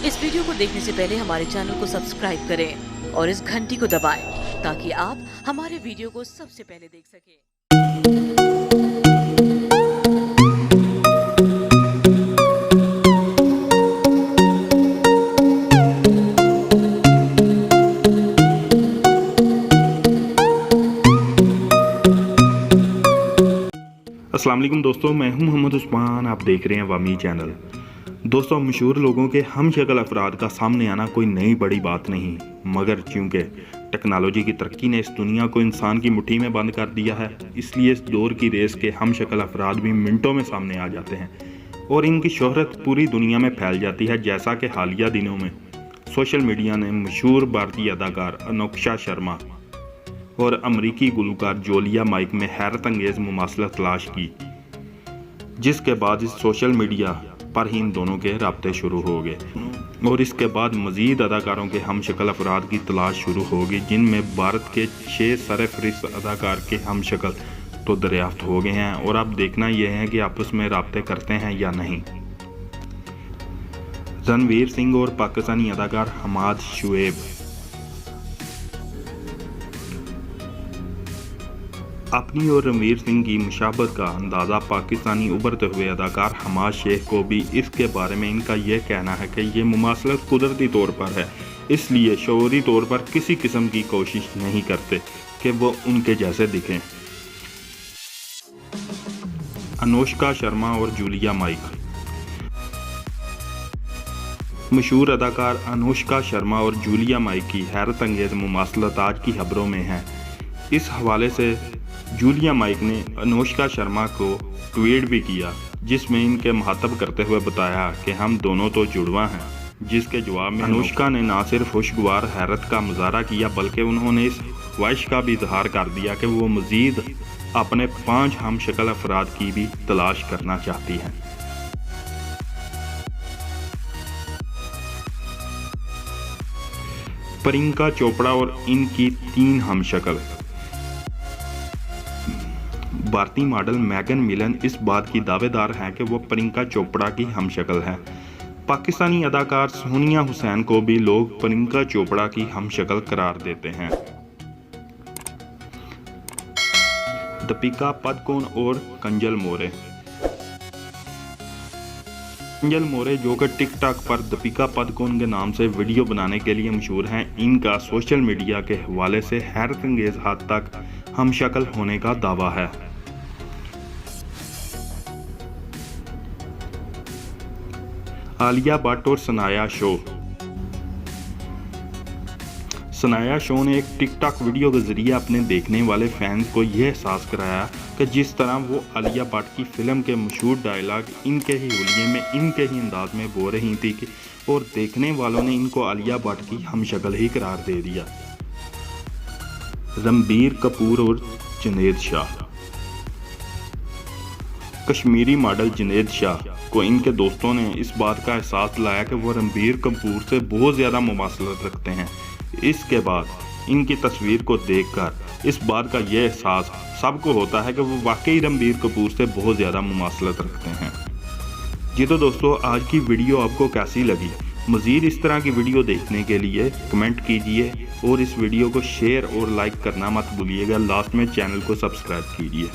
इस वीडियो को देखने से पहले हमारे चैनल को सब्सक्राइब करें और इस घंटी को दबाएं ताकि आप हमारे वीडियो को सबसे पहले देख सकें। अस्सलाम वालेकुम दोस्तों, मैं हूं मोहम्मद उस्मान। आप देख रहे हैं वामी चैनल। दोस्तों, मशहूर लोगों के हम शक्ल अफराद का सामने आना कोई नई बड़ी बात नहीं, मगर चूंकि टेक्नोलॉजी की तरक्की ने इस दुनिया को इंसान की मुट्ठी में बंद कर दिया है, इसलिए इस दौर की रेस के हम शक्ल अफराद भी मिनटों में सामने आ जाते हैं और इनकी शोहरत पूरी दुनिया में फैल जाती है। जैसा कि हालिया दिनों में सोशल मीडिया ने मशहूर भारतीय अदाकार अनुष्का शर्मा और अमरीकी गुलकार जोलिया माइक में हैरत अंगेज मुमासलत तलाश की, जिसके बाद इस सोशल मीडिया पर ही इन दोनों के राब्ते शुरू हो गए और इसके बाद मज़ीद अदाकारों के हम शक्ल अफराद की तलाश शुरू हो गई, जिनमें भारत के 6 सरफहरिस्त अदाकार के हम शक्ल तो दरियाफ्त हो गए हैं और अब देखना यह है कि आपस में राब्ते करते हैं या नहीं। रणवीर सिंह और पाकिस्तानी अदाकार हमाद शुएब। अपनी और रणवीर सिंह की मुशाबत का अंदाज़ा पाकिस्तानी उभरते हुए अदाकार हमाद शेख को भी इसके बारे में इनका यह कहना है कि ये मुमासलत कुदरती तौर पर है, इसलिए शऊरी तौर पर किसी किस्म की कोशिश नहीं करते कि वो उनके जैसे दिखें। अनुष्का शर्मा और जूलिया माइक। मशहूर अदाकार अनुष्का शर्मा और जूलिया माइक की हैरत अंगेज मुमासलत आज की खबरों में है। इस हवाले से जूलिया माइक ने अनुष्का शर्मा को ट्वीट भी किया, जिसमें इनके मुखातब करते हुए बताया कि हम दोनों तो जुड़वा हैं, जिसके जवाब में अनुष्का ने ना सिर्फ खुशगवार हैरत का मुजाहरा किया बल्कि उन्होंने इस ख्वाहिश का भी इजहार कर दिया कि वो मज़ीद अपने 5 हम शक्ल अफराद की भी तलाश करना चाहती हैं। प्रियंका चोपड़ा और इनकी 3 हम शक्ल। भारतीय मॉडल मेगन मिलन इस बात की दावेदार हैं कि वो प्रियंका चोपड़ा की हमशक्ल हैं। पाकिस्तानी अदाकार सोनिया हुसैन को भी लोग प्रियंका चोपड़ा की हमशक्ल करार देते हैं। दीपिका पादुकोण और कंजल मोरे। कंजल मोरे, जो कि टिकटॉक पर दीपिका पादुकोण के नाम से वीडियो बनाने के लिए मशहूर हैं, इनका सोशल मीडिया के हवाले से हैरत अंगेज हद तक हमशक्ल होने का दावा है। आलिया भट्ट और सनाया शो। सनाया शो ने एक टिकटॉक वीडियो के जरिए अपने देखने वाले फैंस को यह एहसास कराया कि जिस तरह वो आलिया भट्ट की फिल्म के मशहूर डायलॉग इनके ही हुलिये में इनके ही अंदाज में बोल रही थी और देखने वालों ने इनको आलिया भट्ट की हमशक्ल ही करार दे दिया। रणबीर कपूर और जुनैद शाह। कश्मीरी मॉडल जुनैद शाह को इनके दोस्तों ने इस बात का एहसास दिलाया कि वो रणबीर कपूर से बहुत ज़्यादा मुमासलत रखते हैं। इसके बाद इनकी तस्वीर को देखकर इस बात का यह एहसास सबको होता है कि वो वाकई रणबीर कपूर से बहुत ज़्यादा मुमासलत रखते हैं। जी तो दोस्तों, आज की वीडियो आपको कैसी लगी? मज़ीद इस तरह की वीडियो देखने के लिए कमेंट कीजिए और इस वीडियो को शेयर और लाइक करना मत भूलिएगा। लास्ट में चैनल को सब्सक्राइब कीजिए।